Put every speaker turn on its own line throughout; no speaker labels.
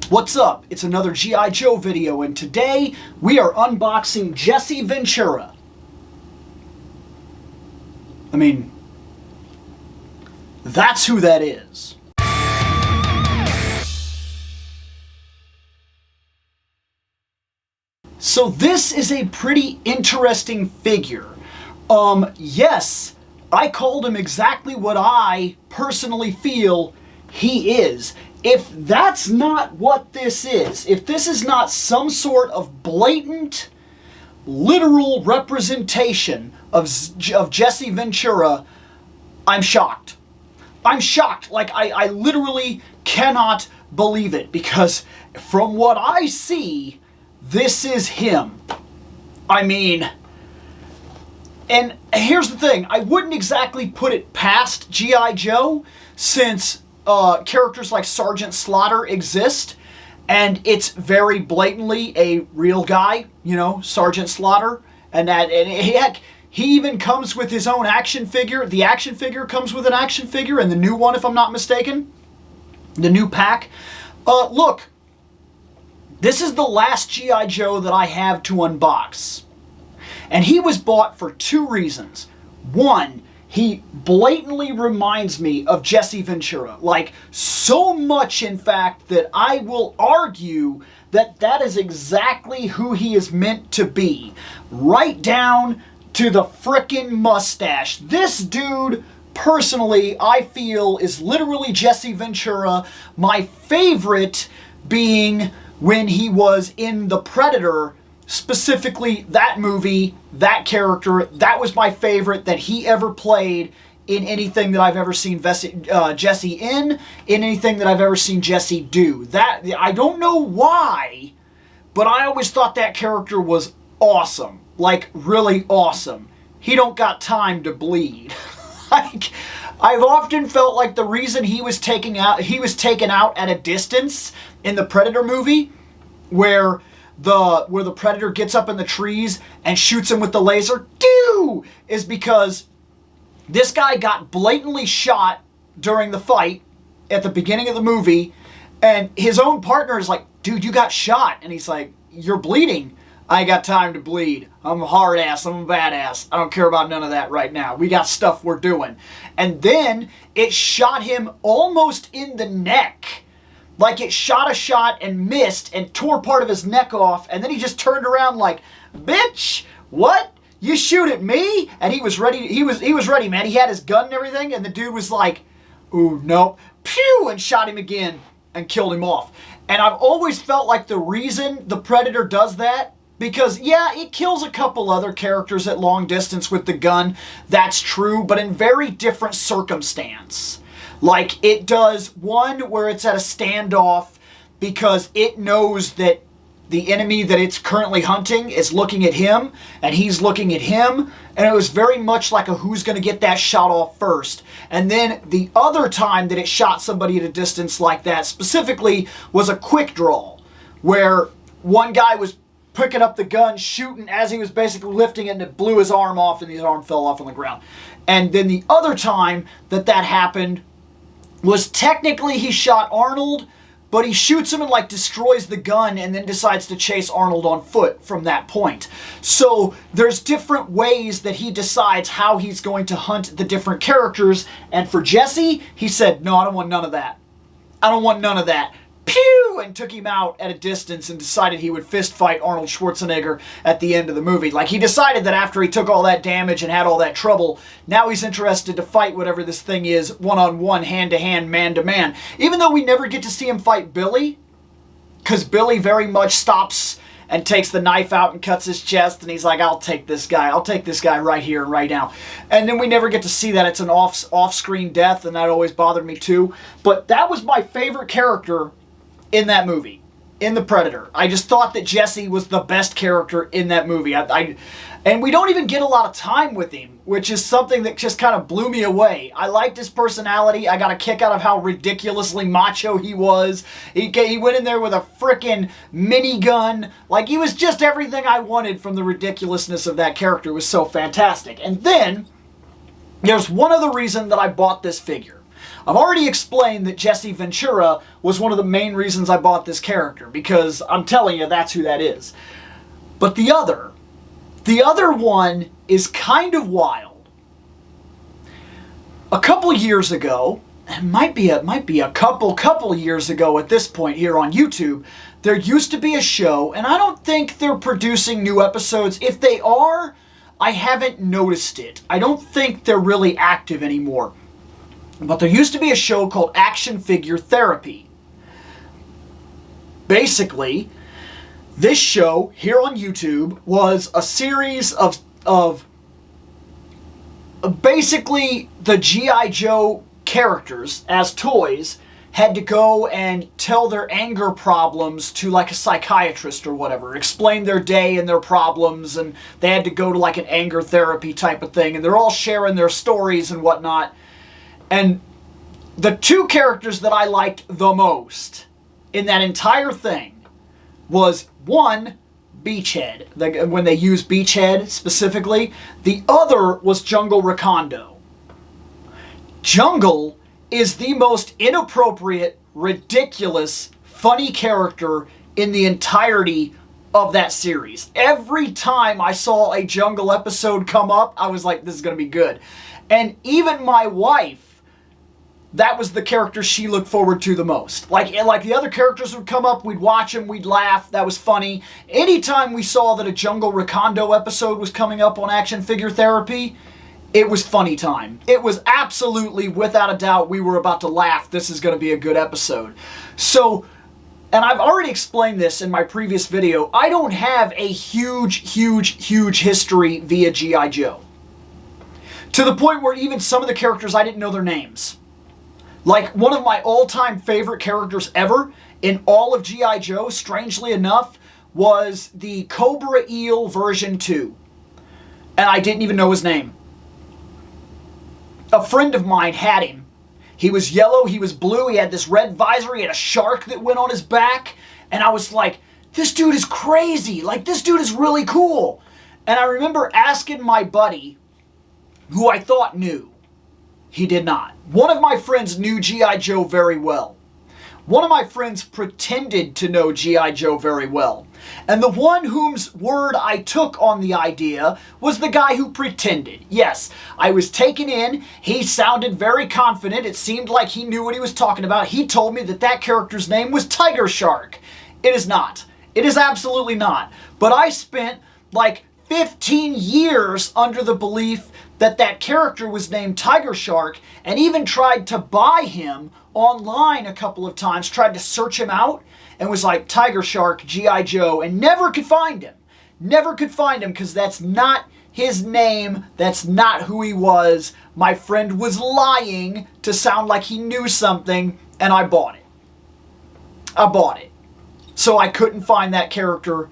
What's up? It's another G.I. Joe video, and today we are unboxing Jesse Ventura. I mean, that's who that is. So this is a pretty interesting figure. Yes, I called him exactly what I personally feel he is. If that's not what this is, if this is not some sort of blatant, literal representation of Jesse Ventura, I'm shocked. I'm shocked. Like, I literally cannot believe it, because from what I see, this is him. I mean, and here's the thing, I wouldn't exactly put it past G.I. Joe, since characters like Sergeant Slaughter exist, and it's very blatantly a real guy, you know, Sergeant Slaughter, and heck, he even comes with his own action figure. The action figure comes with an action figure, and the new one, if I'm not mistaken, the new pack. Look, this is the last G.I. Joe that I have to unbox, and he was bought for two reasons. One, he blatantly reminds me of Jesse Ventura. Like, so much, in fact, that I will argue that that is exactly who he is meant to be. Right down to the frickin' mustache. This dude, personally, I feel is literally Jesse Ventura. My favorite being when he was in The Predator. Specifically, that movie, that character, that was my favorite that he ever played in anything that I've ever seen Jesse in anything that I've ever seen Jesse do. That, I don't know why, but I always thought that character was awesome. Like, really awesome. He don't got time to bleed. Like, I've often felt like the reason he was taken out at a distance in the Predator movie, where the Predator gets up in the trees and shoots him with the laser, is because this guy got blatantly shot during the fight at the beginning of the movie, and his own partner is like, dude, you got shot. And he's like, you're bleeding. I ain't got time to bleed. I'm a hard ass. I'm a badass. I don't care about none of that right now. We got stuff we're doing. And then it shot him almost in the neck. Like, it shot a shot and missed and tore part of his neck off, and then he just turned around like, bitch, what? You shoot at me? And he was ready. He was ready, man. He had his gun and everything, and the dude was like, ooh, nope. Pew! And shot him again and killed him off. And I've always felt like the reason the Predator does that, because, yeah, it kills a couple other characters at long distance with the gun. That's true, but in very different circumstance. Like, it does one where it's at a standoff because it knows that the enemy that it's currently hunting is looking at him, and he's looking at him, and it was very much like a who's going to get that shot off first. And then the other time that it shot somebody at a distance like that specifically was a quick draw, where one guy was picking up the gun, shooting as he was basically lifting it, and it blew his arm off, and his arm fell off on the ground. And then the other time that happened was technically he shot Arnold, but he shoots him and like destroys the gun and then decides to chase Arnold on foot from that point. So there's different ways that he decides how he's going to hunt the different characters. And for Jesse, he said, no, I don't want none of that. I don't want none of that. Pew! And took him out at a distance and decided he would fist fight Arnold Schwarzenegger at the end of the movie. Like, he decided that after he took all that damage and had all that trouble, now he's interested to fight whatever this thing is, one-on-one, hand-to-hand, man-to-man. Even though we never get to see him fight Billy, because Billy very much stops and takes the knife out and cuts his chest, and he's like, I'll take this guy. I'll take this guy right here and right now. And then we never get to see that. It's an off-screen death, and that always bothered me too. But that was my favorite character in that movie, in The Predator. I just thought that Jesse was the best character in that movie. And we don't even get a lot of time with him, which is something that just kind of blew me away. I liked his personality. I got a kick out of how ridiculously macho he was. He went in there with a frickin' minigun. Like, he was just everything I wanted from the ridiculousness of that character. It was so fantastic. And then, there's one other reason that I bought this figure. I've already explained that Jesse Ventura was one of the main reasons I bought this character, because I'm telling you, that's who that is. But the other one is kind of wild. A couple years ago, it might be a couple years ago at this point here on YouTube, there used to be a show, and I don't think they're producing new episodes. If they are, I haven't noticed it. I don't think they're really active anymore. But there used to be a show called Action Figure Therapy. Basically, this show here on YouTube was a series of basically the G.I. Joe characters as toys had to go and tell their anger problems to like a psychiatrist or whatever, explain their day and their problems, and they had to go to like an anger therapy type of thing, and they're all sharing their stories and whatnot. And the two characters that I liked the most in that entire thing was one, Beachhead, when they use Beachhead specifically. The other was Jungle Recondo. Jungle is the most inappropriate, ridiculous, funny character in the entirety of that series. Every time I saw a Jungle episode come up, I was like, this is going to be good. And even my wife, that was the character she looked forward to the most. Like the other characters would come up, we'd watch them, we'd laugh, that was funny. Anytime we saw that a Jungle Recondo episode was coming up on Action Figure Therapy, it was funny time. It was absolutely, without a doubt, we were about to laugh. This is going to be a good episode. So, and I've already explained this in my previous video, I don't have a huge history via G.I. Joe. To the point where even some of the characters, I didn't know their names. Like, one of my all-time favorite characters ever in all of G.I. Joe, strangely enough, was the Cobra Eel version 2. And I didn't even know his name. A friend of mine had him. He was yellow, he was blue, he had this red visor, he had a shark that went on his back, and I was like, this dude is crazy, like this dude is really cool. And I remember asking my buddy, who I thought knew. He did not. One of my friends knew G.I. Joe very well. One of my friends pretended to know G.I. Joe very well. And the one whose word I took on the idea was the guy who pretended. Yes, I was taken in. He sounded very confident. It seemed like he knew what he was talking about. He told me that that character's name was Tiger Shark. It is not. It is absolutely not. But I spent like 15 years under the belief that that character was named Tiger Shark, and even tried to buy him online a couple of times, tried to search him out, and was like, Tiger Shark, G.I. Joe, and never could find him. Never could find him, because that's not his name, that's not who he was. My friend was lying to sound like he knew something, and I bought it. I bought it. So I couldn't find that character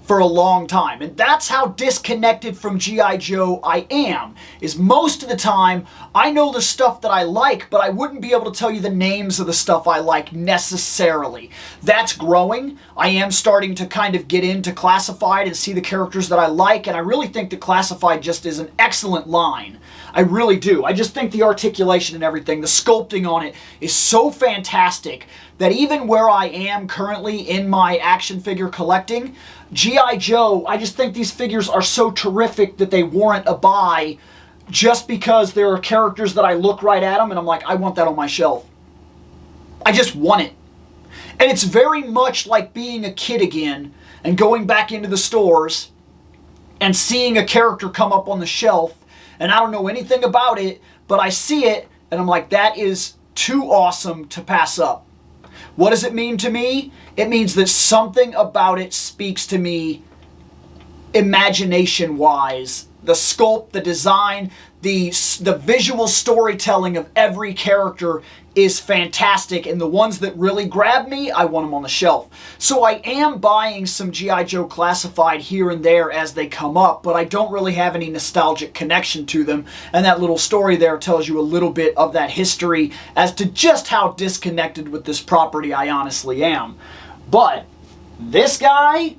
for a long time. And that's how disconnected from G.I. Joe I am, is most of the time I know the stuff that I like, but I wouldn't be able to tell you the names of the stuff I like necessarily. That's growing. I am starting to kind of get into Classified and see the characters that I like, and I really think that Classified just is an excellent line. I really do. I just think the articulation and everything, the sculpting on it is so fantastic that even where I am currently in my action figure collecting, G.I. Joe, I just think these figures are so terrific that they warrant a buy, just because there are characters that I look right at them and I'm like, I want that on my shelf. I just want it. And it's very much like being a kid again and going back into the stores and seeing a character come up on the shelf, and I don't know anything about it, but I see it and I'm like, that is too awesome to pass up. What does it mean to me? It means that something about it speaks to me imagination-wise. The sculpt, the design, the visual storytelling of every character is fantastic, and the ones that really grab me, I want them on the shelf. So I am buying some G.I. Joe Classified here and there as they come up, but I don't really have any nostalgic connection to them, and that little story there tells you a little bit of that history as to just how disconnected with this property I honestly am. But this guy,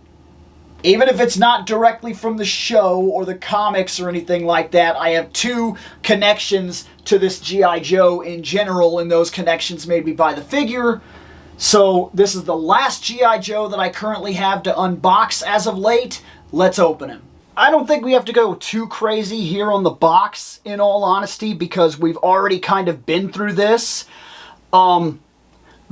Even if it's not directly from the show or the comics or anything like that, I have 2 connections to this G.I. Joe in general, and those connections made me buy the figure. So this is the last G.I. Joe that I currently have to unbox as of late. Let's open him. I don't think we have to go too crazy here on the box, in all honesty, because we've already kind of been through this.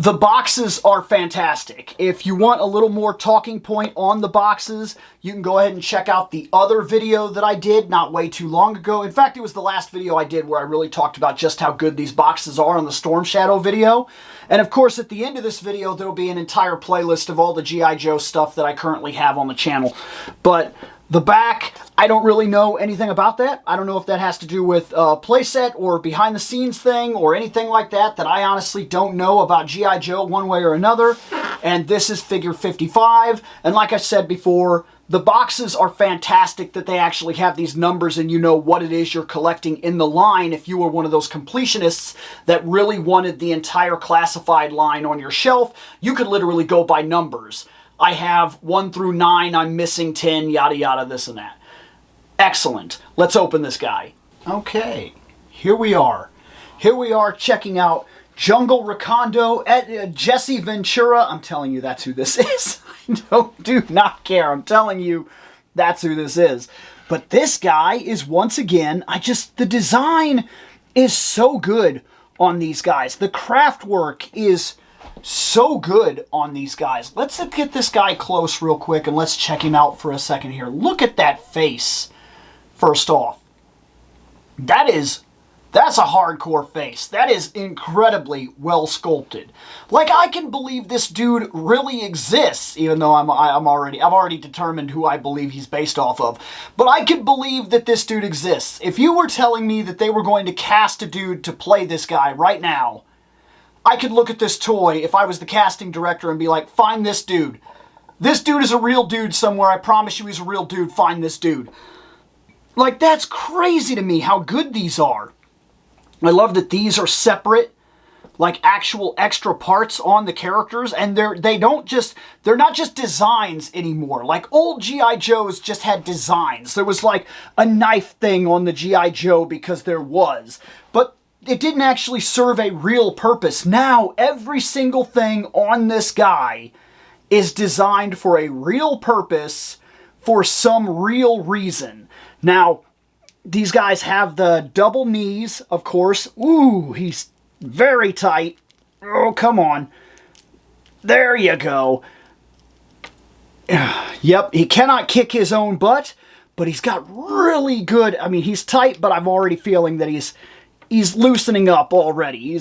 The boxes are fantastic. If you want a little more talking point on the boxes, you can go ahead and check out the other video that I did not way too long ago. In fact, it was the last video I did where I really talked about just how good these boxes are on the Storm Shadow video. And of course, at the end of this video, there will be an entire playlist of all the G.I. Joe stuff that I currently have on the channel. But the back, I don't really know anything about that. I don't know if that has to do with playset or behind the scenes thing or anything like that I honestly don't know about G.I. Joe one way or another. And this is figure 55. And like I said before, the boxes are fantastic that they actually have these numbers and you know what it is you're collecting in the line. If you were one of those completionists that really wanted the entire classified line on your shelf, you could literally go by numbers. I have 1 through 9, I'm missing 10, yada yada, this and that. Excellent. Let's open this guy. Okay, here we are. Here we are checking out Jungle Recondo at Jesse Ventura. I'm telling you that's who this is. I do not care. I'm telling you that's who this is. But this guy is once again, the design is so good on these guys. The craft work is so good on these guys. Let's get this guy close real quick and let's check him out for a second here. Look at that face, first off. That's a hardcore face. That is incredibly well sculpted. Like, I can believe this dude really exists, even though I've already determined who I believe he's based off of. But I can believe that this dude exists. If you were telling me that they were going to cast a dude to play this guy right now, I could look at this toy if I was the casting director and be like, find this dude. This dude is a real dude somewhere. I promise you he's a real dude. Find this dude. Like, that's crazy to me how good these are. I love that these are separate, like actual extra parts on the characters, and they're not just designs anymore. Like old G.I. Joes just had designs. There was like a knife thing on the G.I. Joe because there was, but it didn't actually serve a real purpose. Now every single thing on this guy is designed for a real purpose for some real reason. Now, these guys have the double knees, of course. Ooh, he's very tight. Oh, come on. There you go. Yep, he cannot kick his own butt, but he's got really good... I mean, he's tight, but I'm already feeling that he's loosening up already.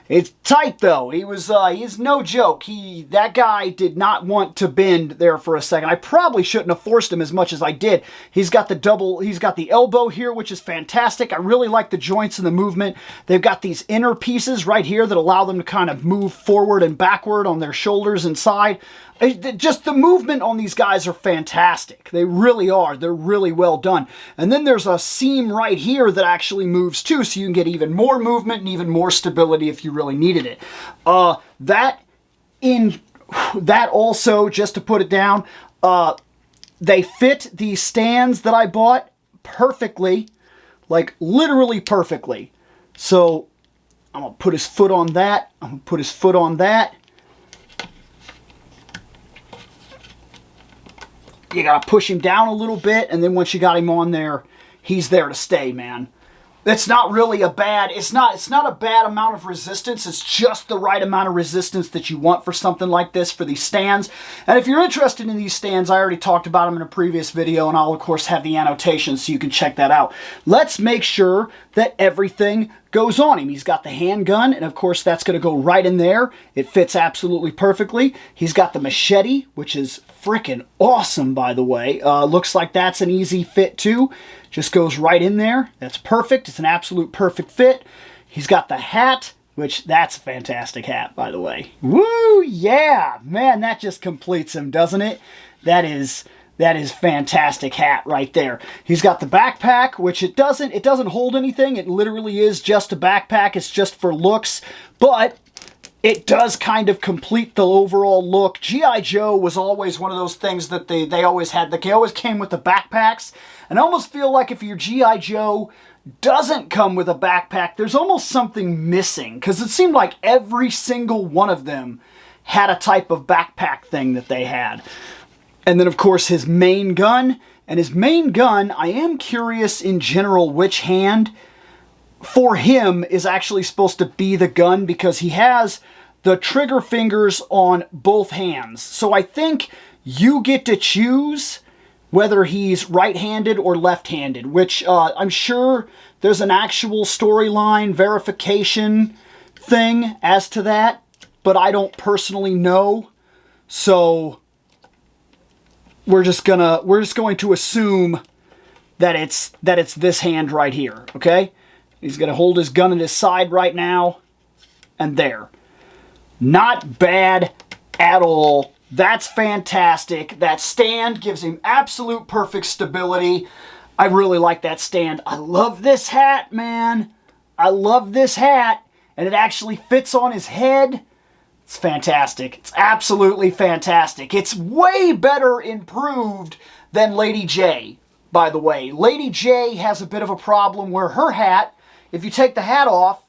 It's tight though. He's no joke. That guy did not want to bend there for a second. I probably shouldn't have forced him as much as I did. He's got the elbow here, which is fantastic. I really like the joints and the movement. They've got these inner pieces right here that allow them to kind of move forward and backward on their shoulders and side. Just the movement on these guys are fantastic. They really are. They're really well done. And then there's a seam right here that actually moves too, so you can get even more movement and even more stability if you really needed it. That also, just to put it down, they fit the stands that I bought perfectly, like literally perfectly. So I'm going to put his foot on that. I'm going to put his foot on that. You gotta push him down a little bit, and then once you got him on there, he's there to stay, man. It's not really it's not a bad amount of resistance. It's just the right amount of resistance that you want for something like this, for these stands. And if you're interested in these stands, I already talked about them in a previous video, and I'll of course have the annotations so you can check that out. Let's make sure that everything goes on him. He's got the handgun, and of course that's going to go right in there. It fits absolutely perfectly. He's got the machete, which is freaking awesome, by the way. Looks like that's an easy fit too. Just goes right in there. That's perfect. It's an absolute perfect fit. He's got the hat, which that's a fantastic hat, by the way. Woo, yeah. Man, that just completes him, doesn't it? That is fantastic hat right there. He's got the backpack, which it doesn't hold anything. It literally is just a backpack. It's just for looks. But it does kind of complete the overall look. G.I. Joe was always one of those things that they always had. They always came with the backpacks. And I almost feel like if your G.I. Joe doesn't come with a backpack, there's almost something missing. Because it seemed like every single one of them had a type of backpack thing that they had. And then, of course, his main gun. And his main gun, I am curious in general which hand for him is actually supposed to be the gun, because he has the trigger fingers on both hands. So I think you get to choose whether he's right-handed or left-handed, which I'm sure there's an actual storyline verification thing as to that, but I don't personally know. So we're just going to assume that it's this hand right here, okay? He's going to hold his gun at his side right now, and there. Not bad at all. That's fantastic. That stand gives him absolute perfect stability. I really like that stand. I love this hat, man. I love this hat, and it actually fits on his head. It's fantastic. It's absolutely fantastic. It's way better improved than Lady J, by the way. Lady J has a bit of a problem where her hat, if you take the hat off,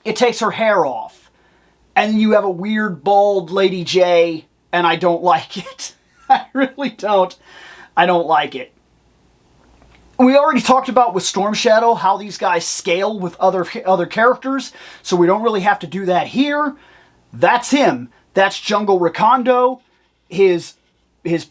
it takes her hair off. And you have a weird, bald Lady J, and I don't like it. I really don't. I don't like it. We already talked about with Storm Shadow how these guys scale with other characters, so we don't really have to do that here. That's him. That's Jungle Recondo. His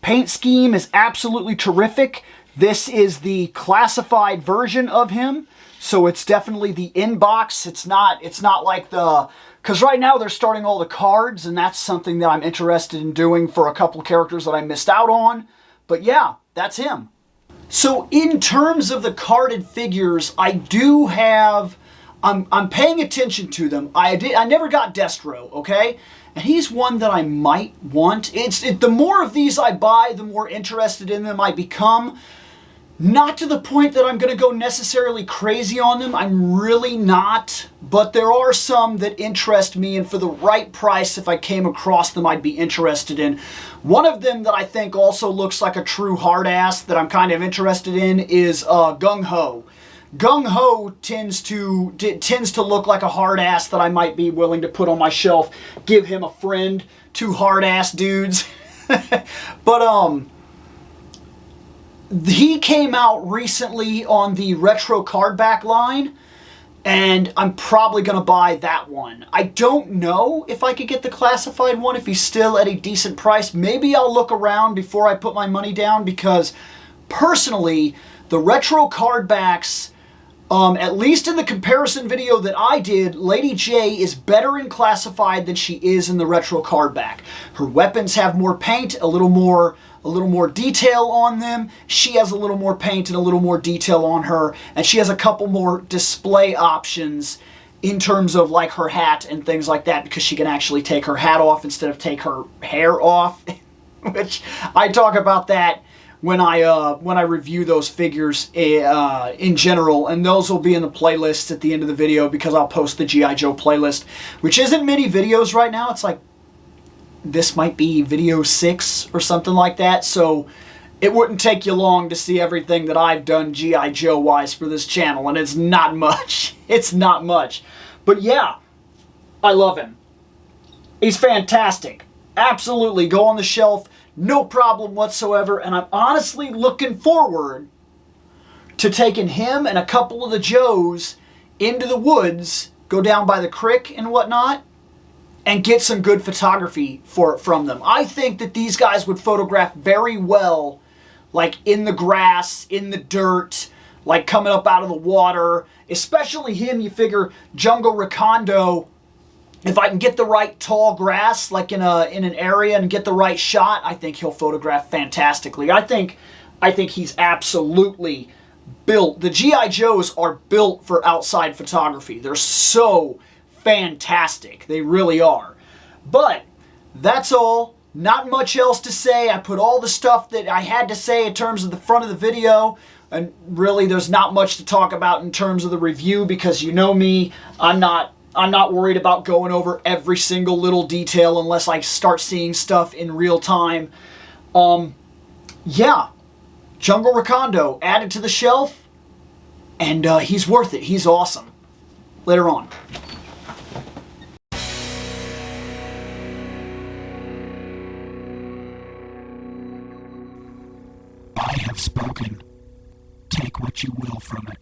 paint scheme is absolutely terrific. This is the classified version of him, so it's definitely the inbox. It's not like the... Because right now they're starting all the cards, and that's something that I'm interested in doing for a couple characters that I missed out on. But yeah, that's him. So in terms of the carded figures, I do have... I'm paying attention to them. I never got Destro, okay? And he's one that I might want. The more of these I buy, the more interested in them I become. Not to the point that I'm going to go necessarily crazy on them. I'm really not. But there are some that interest me, and for the right price, if I came across them, I'd be interested in. One of them that I think also looks like a true hard ass that I'm kind of interested in is Gung Ho. Gung Ho tends to look like a hard ass that I might be willing to put on my shelf. Give him a friend. Two hard ass dudes. But he came out recently on the retro card back line, and I'm probably going to buy that one. I don't know if I could get the classified one if he's still at a decent price. Maybe I'll look around before I put my money down, because personally, the retro card backs, at least in the comparison video that I did, Lady J is better in classified than she is in the retro card back. Her weapons have more paint, a little more detail on them. She has a little more paint and a little more detail on her, and she has a couple more display options in terms of like her hat and things like that, because she can actually take her hat off instead of take her hair off, which I talk about that when I review those figures in general, and those will be in the playlist at the end of the video, because I'll post the G.I. Joe playlist, which isn't many videos right now. It's like, this might be video 6 or something like that, so it wouldn't take you long to see everything that I've done G.I. Joe wise for this channel, and it's not much. It's not much. But yeah, I love him. He's fantastic. Absolutely, go on the shelf. No problem whatsoever, and I'm honestly looking forward to taking him and a couple of the Joes into the woods, go down by the creek and whatnot, and get some good photography from them. I think that these guys would photograph very well, like in the grass, in the dirt, like coming up out of the water. Especially him, you figure Jungle Recondo, if I can get the right tall grass, like in an area, and get the right shot, I think he'll photograph fantastically. I think he's absolutely built. The G.I. Joes are built for outside photography. They're so fantastic. They really are. But that's all. Not much else to say. I put all the stuff that I had to say in terms of the front of the video, and really there's not much to talk about in terms of the review, because you know me, I'm not I'm not worried about going over every single little detail unless I start seeing stuff in real time. Yeah, Jungle Recondo added to the shelf, and he's worth it. He's awesome. Later on.
I have spoken. Take what you will from it.